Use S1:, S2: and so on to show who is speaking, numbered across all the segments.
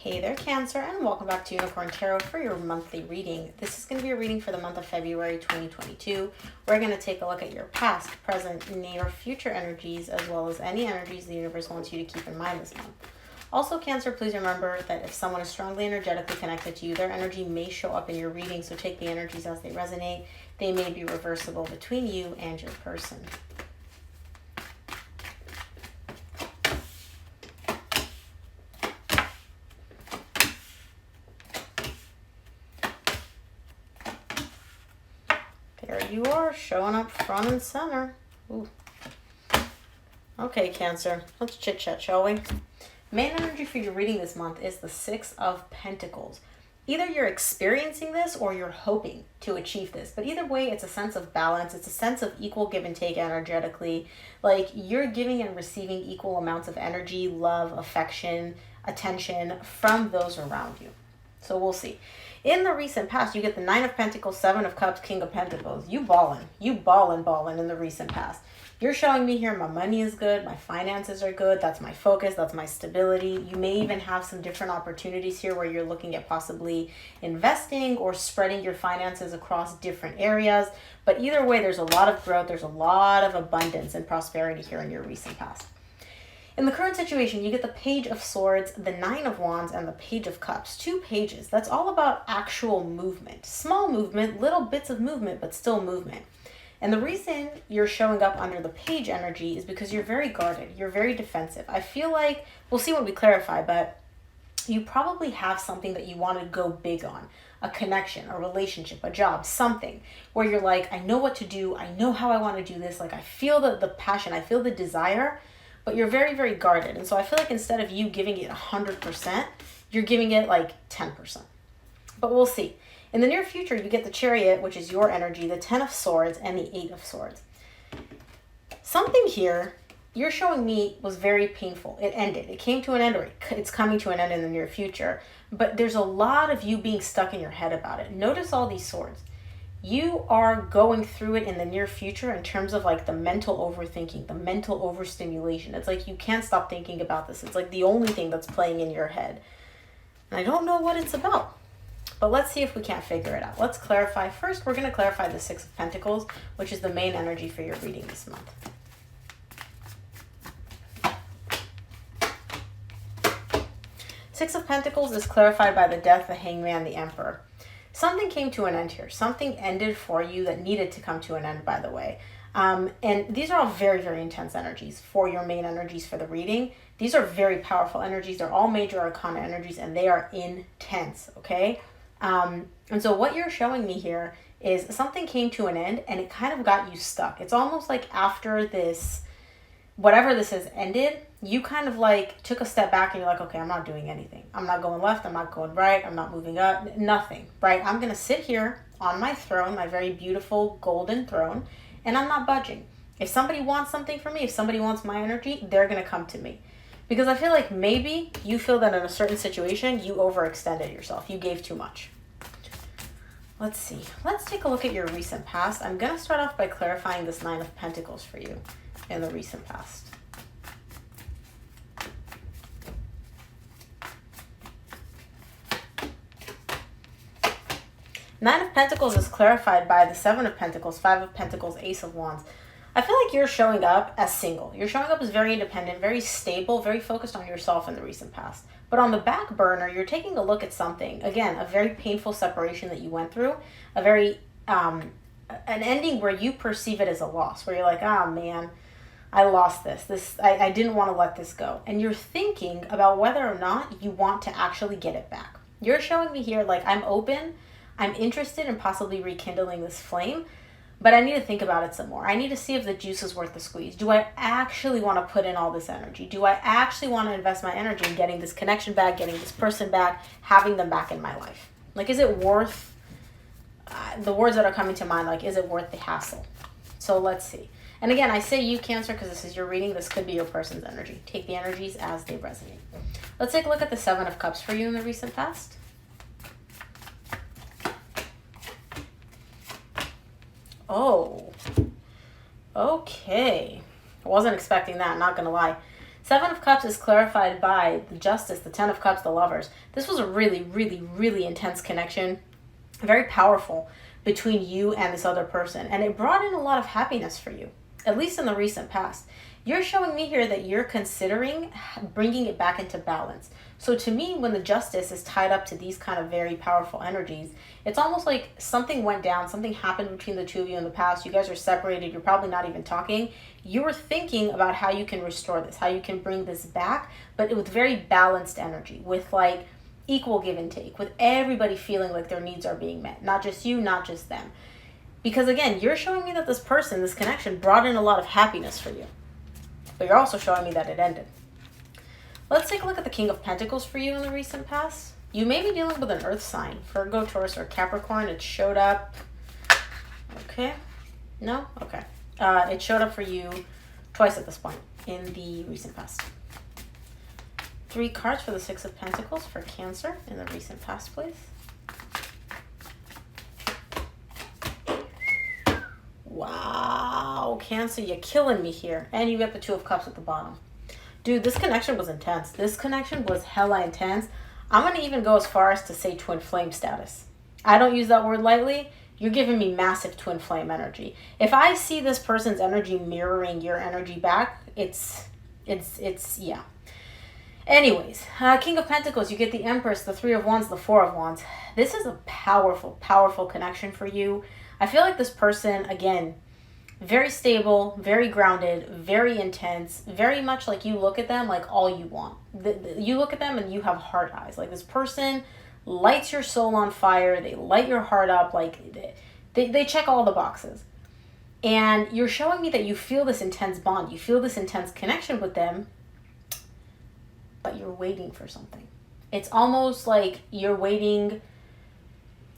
S1: Hey there, Cancer, and welcome back to Unicorn Tarot for your monthly reading. This is going to be a reading for the month of February 2022. We're going to take a look at your past, present, near, future energies, as well as any energies the universe wants you to keep in mind this month. Also, Cancer, please remember that if someone is strongly energetically connected to you, their energy may show up in your reading, so take the energies as they resonate. They may be reversible between you and your person. There you are, showing up front and center. Ooh. Okay, Cancer, let's chit-chat, shall we? Main energy for your reading this month is the Six of Pentacles. Either you're experiencing this or you're hoping to achieve this. But either way, it's a sense of balance. It's a sense of equal give and take energetically. Like you're giving and receiving equal amounts of energy, love, affection, attention from those around you. So we'll see. In the recent past, you get the Nine of Pentacles, Seven of Cups, King of Pentacles. You ballin' in the recent past. You're showing me here my money is good, my finances are good, that's my focus, that's my stability. You may even have some different opportunities here where you're looking at possibly investing or spreading your finances across different areas. But either way, there's a lot of growth, there's a lot of abundance and prosperity here in your recent past. In the current situation, you get the Page of Swords, the Nine of Wands, and the Page of Cups. 2 pages. That's all about actual movement. Small movement, little bits of movement, but still movement. And the reason you're showing up under the Page energy is because you're very guarded. You're very defensive. I feel like, we'll see when we clarify, but you probably have something that you want to go big on. A connection, a relationship, a job, something where you're like, I know what to do. I know how I want to do this. Like I feel the passion. I feel the desire. But you're very, very guarded. And so I feel like instead of you giving it 100%, you're giving it like 10%. But we'll see. In the near future, you get the Chariot, which is your energy, the 10 of Swords, and the 8 of Swords. Something here, you're showing me, was very painful. It ended. It came to an end, or it's coming to an end in the near future. But there's a lot of you being stuck in your head about it. Notice all these swords. You are going through it in the near future in terms of like the mental overthinking, the mental overstimulation. It's like you can't stop thinking about this. It's like the only thing that's playing in your head. And I don't know what it's about, but let's see if we can't figure it out. Let's clarify. First, we're going to clarify the Six of Pentacles, which is the main energy for your reading this month. Six of Pentacles is clarified by the Death, the Hangman, the Emperor. Something came to an end here. Something ended for you that needed to come to an end, by the way. And these are all very, very intense energies for your main energies for the reading. These are very powerful energies. They're all major arcana energies, and they are intense, okay? And so what you're showing me here is something came to an end, and it kind of got you stuck. It's almost like after this, whatever this has ended, you kind of like took a step back and you're like, okay, I'm not doing anything. I'm not going left. I'm not going right. I'm not moving up. Nothing, right? I'm going to sit here on my throne, my very beautiful golden throne, and I'm not budging. If somebody wants something from me, if somebody wants my energy, they're going to come to me. Because I feel like maybe you feel that in a certain situation, you overextended yourself. You gave too much. Let's see. Let's take a look at your recent past. I'm going to start off by clarifying this Nine of Pentacles for you in the recent past. Nine of Pentacles is clarified by the Seven of Pentacles, Five of Pentacles, Ace of Wands. I feel like you're showing up as single. You're showing up as very independent, very stable, very focused on yourself in the recent past. But on the back burner, you're taking a look at something. Again, a very painful separation that you went through. A very, an ending where you perceive it as a loss. Where you're like, ah, man, I lost this. I didn't want to let this go. And you're thinking about whether or not you want to actually get it back. You're showing me here like I'm open. I'm interested in possibly rekindling this flame, but I need to think about it some more. I need to see if the juice is worth the squeeze. Do I actually want to put in all this energy? Do I actually want to invest my energy in getting this connection back, getting this person back, having them back in my life? Like, is it worth, the words that are coming to mind, like, is it worth the hassle? So let's see. And again, I say you, Cancer, because this is your reading. This could be your person's energy. Take the energies as they resonate. Let's take a look at the Seven of Cups for you in the recent past. Oh, okay. I wasn't expecting that, not gonna lie. Seven of Cups is clarified by the Justice, the Ten of Cups, the Lovers. This was a really, really, really intense connection, very powerful, between you and this other person. And it brought in a lot of happiness for you, at least in the recent past. You're showing me here that you're considering bringing it back into balance. So to me, when the Justice is tied up to these kind of very powerful energies, it's almost like something went down, something happened between the two of you in the past. You guys are separated, you're probably not even talking. You're thinking about how you can restore this, how you can bring this back, but with very balanced energy, with like equal give and take, with everybody feeling like their needs are being met. Not just you, not just them. Because again, you're showing me that this person, this connection, brought in a lot of happiness for you. But you're also showing me that it ended. Let's take a look at the King of Pentacles for you in the recent past. You may be dealing with an earth sign, Virgo, Taurus, or Capricorn. It showed up. Okay. No? Okay. It showed up for you twice at this point in the recent past. 3 cards for the Six of Pentacles for Cancer in the recent past, please. Wow, Cancer, you're killing me here. And you get the Two of Cups at the bottom. Dude, this connection was intense. This connection was hella intense. I'm going to even go as far as to say twin flame status. I don't use that word lightly. You're giving me massive twin flame energy. If I see this person's energy mirroring your energy back, it's yeah. Anyways, King of Pentacles, you get the Empress, the Three of Wands, the Four of Wands. This is a powerful, powerful connection for you. I feel like this person, again, very stable, very grounded, very intense, very much like you look at them like all you want. You look at them and you have heart eyes. Like this person lights your soul on fire. They light your heart up. Like they check all the boxes. And you're showing me that you feel this intense bond. You feel this intense connection with them, but you're waiting for something. It's almost like you're waiting.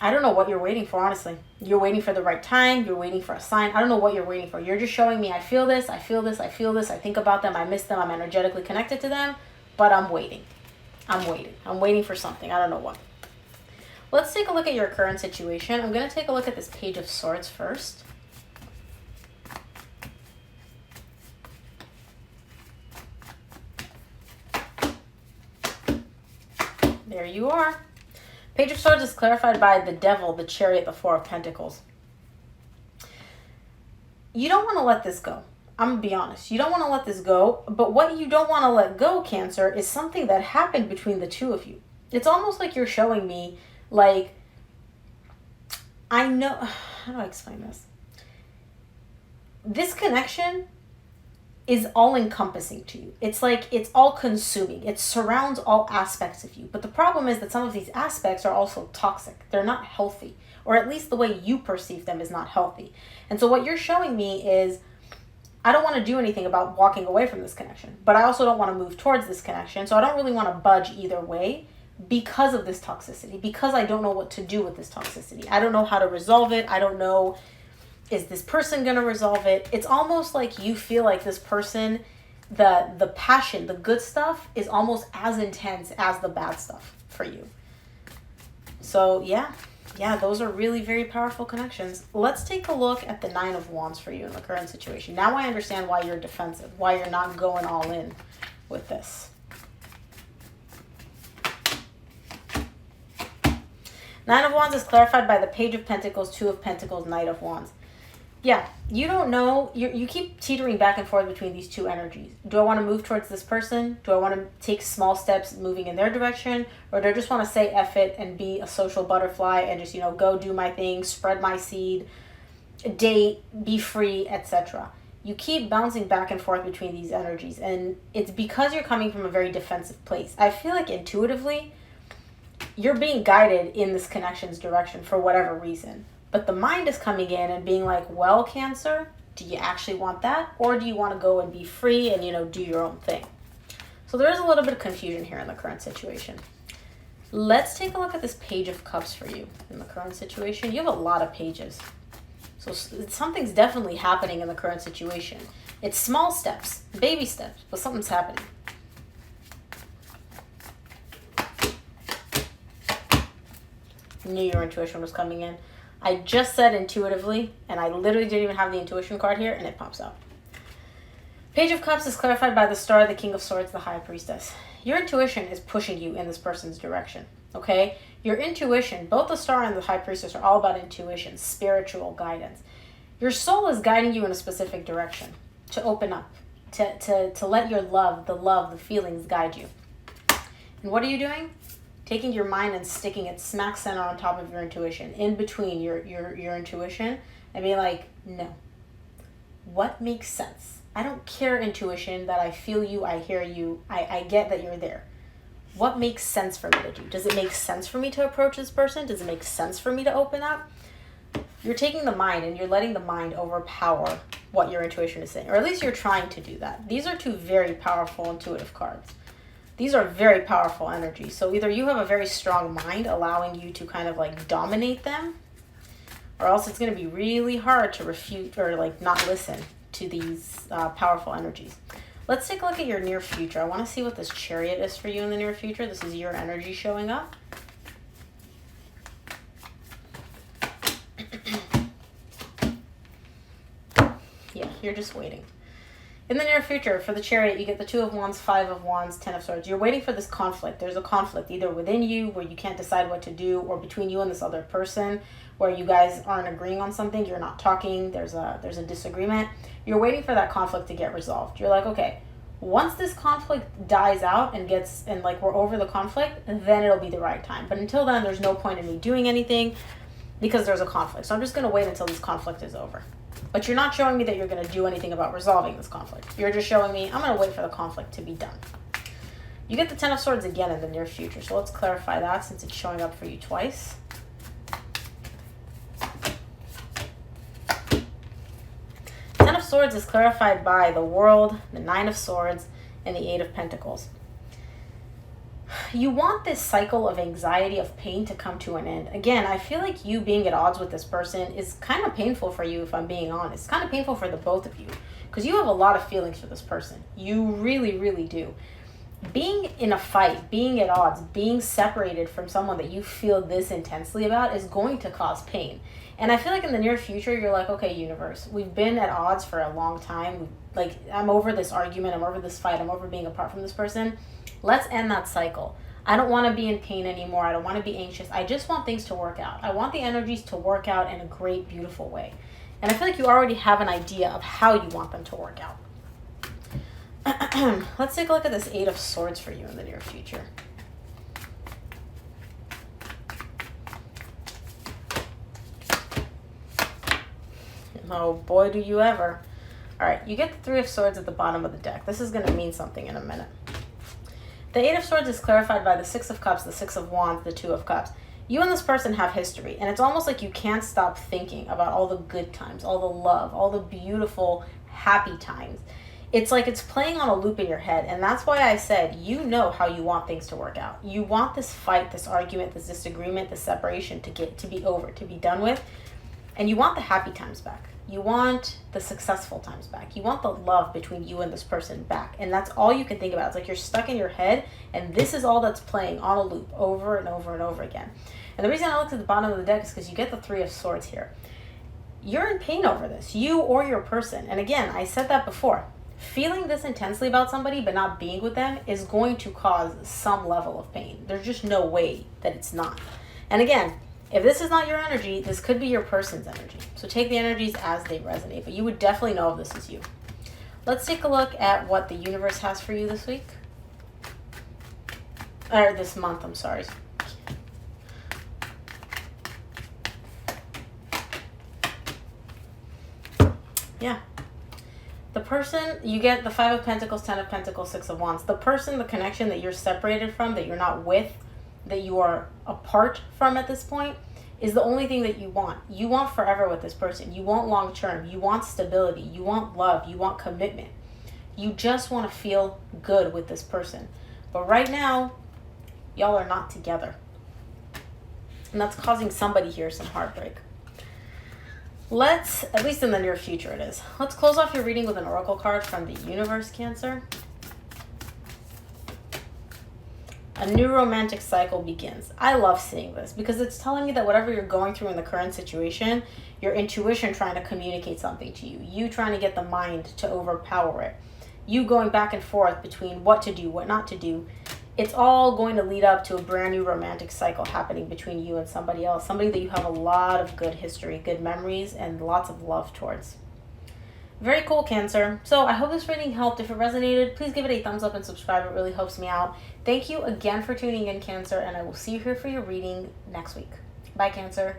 S1: I don't know what you're waiting for, honestly. You're waiting for the right time. You're waiting for a sign. I don't know what you're waiting for. You're just showing me, I feel this, I feel this, I feel this. I think about them. I miss them. I'm energetically connected to them, but I'm waiting. I'm waiting. I'm waiting for something. I don't know what. Let's take a look at your current situation. I'm going to take a look at this Page of Swords first. There you are. Page of Swords is clarified by the Devil, the Chariot, the Four of Pentacles. You don't want to let this go. I'm going to be honest. You don't want to let this go. But what you don't want to let go, Cancer, is something that happened between the two of you. It's almost like you're showing me, like, I know... How do I explain this? This connection is all-encompassing to you. It's like it's all-consuming. It surrounds all aspects of you. But the problem is that some of these aspects are also toxic. They're not healthy. Or at least the way you perceive them is not healthy. And so what you're showing me is, I don't want to do anything about walking away from this connection. But I also don't want to move towards this connection. So I don't really want to budge either way because of this toxicity. Because I don't know what to do with this toxicity. I don't know how to resolve it. I don't know... Is this person going to resolve it? It's almost like you feel like this person, the passion, the good stuff is almost as intense as the bad stuff for you. So yeah, those are really very powerful connections. Let's take a look at the Nine of Wands for you in the current situation. Now I understand why you're defensive, why you're not going all in with this. Nine of Wands is clarified by the Page of Pentacles, Two of Pentacles, Knight of Wands. Yeah, you don't know. You keep teetering back and forth between these two energies. Do I want to move towards this person? Do I want to take small steps moving in their direction? Or do I just want to say F it and be a social butterfly and just, go do my thing, spread my seed, date, be free, etc. You keep bouncing back and forth between these energies. And it's because you're coming from a very defensive place. I feel like intuitively, you're being guided in this connection's direction for whatever reason. But the mind is coming in and being like, well, Cancer, do you actually want that? Or do you want to go and be free and, do your own thing? So there is a little bit of confusion here in the current situation. Let's take a look at this Page of Cups for you in the current situation. You have a lot of pages. So something's definitely happening in the current situation. It's small steps, baby steps, but something's happening. I knew your intuition was coming in. I just said intuitively, and I literally didn't even have the intuition card here, and it pops out. Page of Cups is clarified by the Star, the King of Swords, the High Priestess. Your intuition is pushing you in this person's direction, okay? Your intuition, both the Star and the High Priestess are all about intuition, spiritual guidance. Your soul is guiding you in a specific direction to open up, to let your love, the feelings guide you. And what are you doing? Taking your mind and sticking it smack center on top of your intuition, in between your intuition, and be like, no. What makes sense? I don't care, intuition, that I feel you, I hear you, I get that you're there. What makes sense for me to do? Does it make sense for me to approach this person? Does it make sense for me to open up? You're taking the mind and you're letting the mind overpower what your intuition is saying, or at least you're trying to do that. These are two very powerful intuitive cards. These are very powerful energies. So either you have a very strong mind allowing you to kind of like dominate them, or else it's going to be really hard to refute or like not listen to these powerful energies. Let's take a look at your near future. I want to see what this Chariot is for you in the near future. This is your energy showing up. Yeah, you're just waiting. In the near future, for the Chariot, you get the 2 of Wands, 5 of Wands, 10 of Swords. You're waiting for this conflict. There's a conflict either within you where you can't decide what to do, or between you and this other person where you guys aren't agreeing on something. You're not talking. There's a disagreement. You're waiting for that conflict to get resolved. You're like, okay, once this conflict dies out and like we're over the conflict, then it'll be the right time. But until then, there's no point in me doing anything because there's a conflict. So I'm just going to wait until this conflict is over. But you're not showing me that you're going to do anything about resolving this conflict. You're just showing me, I'm going to wait for the conflict to be done. You get the 10 of Swords again in the near future. So let's clarify that since it's showing up for you twice. Ten of Swords is clarified by the World, the 9 of Swords, and the 8 of Pentacles. You want this cycle of anxiety, of pain to come to an end. Again, I feel like you being at odds with this person is kind of painful for you, if I'm being honest. It's kind of painful for the both of you because you have a lot of feelings for this person. You really, really do. Being in a fight, being at odds, being separated from someone that you feel this intensely about is going to cause pain. And I feel like in the near future, you're like, okay, universe, we've been at odds for a long time. Like, I'm over this argument. I'm over this fight. I'm over being apart from this person. Let's end that cycle. I don't want to be in pain anymore. I don't want to be anxious. I just want things to work out. I want the energies to work out in a great, beautiful way. And I feel like you already have an idea of how you want them to work out. Let's take a look at this 8 of Swords for you in the near future. Oh boy, do you ever. All right, you get the 3 of Swords at the bottom of the deck. This is going to mean something in a minute. The 8 of Swords is clarified by the 6 of Cups, the 6 of Wands, the 2 of Cups. You and this person have history, and it's almost like you can't stop thinking about all the good times, all the love, all the beautiful, happy times. It's like it's playing on a loop in your head, and that's why I said you know how you want things to work out. You want this fight, this argument, this disagreement, this separation to be over, to be done with, and you want the happy times back. You want the successful times back. You want the love between you and this person back. And that's all you can think about. It's like you're stuck in your head, and this is all that's playing on a loop over and over and over again. And the reason I looked at the bottom of the deck is because you get the 3 of Swords here. You're in pain over this, you or your person. And again, I said that before. Feeling this intensely about somebody but not being with them is going to cause some level of pain. There's just no way that it's not. And again, if this is not your energy, this could be your person's energy. So take the energies as they resonate, but you would definitely know if this is you. Let's take a look at what the universe has for you this week. Or this month, I'm sorry. Yeah. The person, you get the 5 of Pentacles, 10 of Pentacles, 6 of Wands. The person, the connection that you're separated from, that you're not with, that you are apart from at this point, is the only thing that you want. You want forever with this person. You want long term. You want stability. You want love. You want commitment. You just want to feel good with this person. But right now, y'all are not together. And that's causing somebody here some heartbreak. Let's, at least in the near future it is. Let's close off your reading with an oracle card from the universe, Cancer. A new romantic cycle begins. I love seeing this because it's telling me that whatever you're going through in the current situation, your intuition trying to communicate something to you, you trying to get the mind to overpower it. you going back and forth between what to do, what not to do. It's all going to lead up to a brand new romantic cycle happening between you and somebody else. Somebody that you have a lot of good history, good memories, and lots of love towards. Very cool, Cancer. So I hope this reading helped. If it resonated, please give it a thumbs up and subscribe. It really helps me out. Thank you again for tuning in, Cancer, and I will see you here for your reading next week. Bye, Cancer.